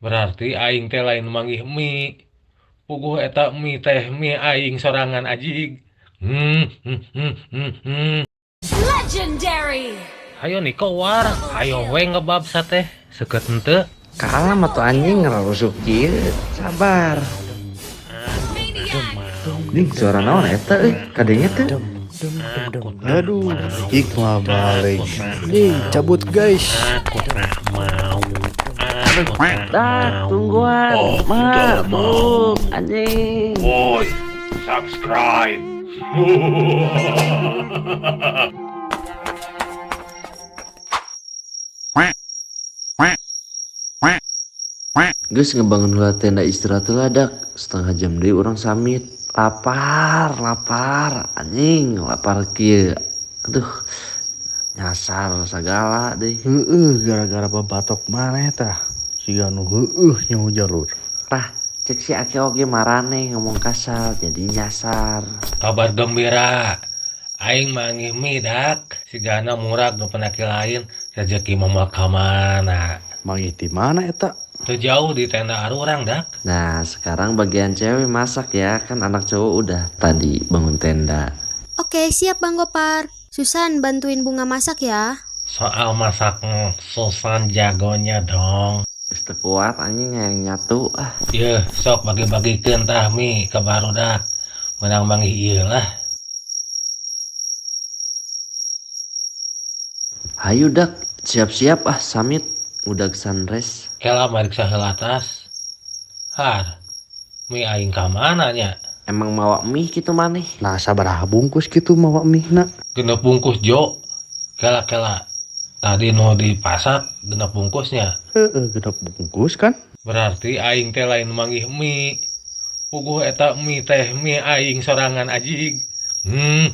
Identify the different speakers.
Speaker 1: Berarti aing teh lain manggih mie. Puguh eta mie teh mie aing sorangan ajig. Hmm.
Speaker 2: Legendary.
Speaker 1: Hayo Niko war, hayo we ngebab sateh. Seket henteu.
Speaker 3: Kalah mah tuh anjing ngerusuk kieu. Sabar. Nih suara naon eta kadenge teh.
Speaker 4: Aduh, hikmah balik. Nih, cabut guys.
Speaker 3: Dah, tungguan. Mabuk anjing.
Speaker 1: Boy, subscribe.
Speaker 3: Geus ngebangun heula tenda istirahat heula dak. Setengah jam deui urang samit. Lapar anjing, lapar kieu. Aduh. Nyasar segala deh.
Speaker 4: Gara-gara babatok mana tah? Siga nu nyaho jalur.
Speaker 3: Tah, cek si Aki oge marane ngomong kasar jadi nyasar.
Speaker 1: Kabar gembira. Aing manggih mie dak. Sigana murag nu penaki lain. Rezeki mama kamana.
Speaker 4: Manggih di mana eta?
Speaker 1: Teu jauh di tenda arurang dak.
Speaker 3: Nah, sekarang bagian cewek masak ya. Kan anak cowok udah tadi bangun tenda.
Speaker 2: Oke, siap Bang Gopar. Susan bantuin Bunga masak ya.
Speaker 1: Soal masak Susan jagonya dong.
Speaker 3: Geus teu kuat anjing yang nyatu ah.
Speaker 1: Yeuh, sok bagi-bagikeun tah mie ke barudak. Menang manggih ieu lah.
Speaker 3: Hayu dak, siap-siap ah samit. Udah sunrise.
Speaker 1: Kela mariksa heula atas. Har, mie aing ka mana nya?
Speaker 3: Emang mawa mie gitu maneh.
Speaker 4: Nah, sabaraha bungkus gitu mawa mihna.
Speaker 1: Genep bungkus Jo. Kela. Tadi nu dipasak genep bungkusnya.
Speaker 4: Genep bungkus kan?
Speaker 1: Berarti aing teh lain manggih mie. Puguh eta mie teh mie aing sorangan ajig. Hmm.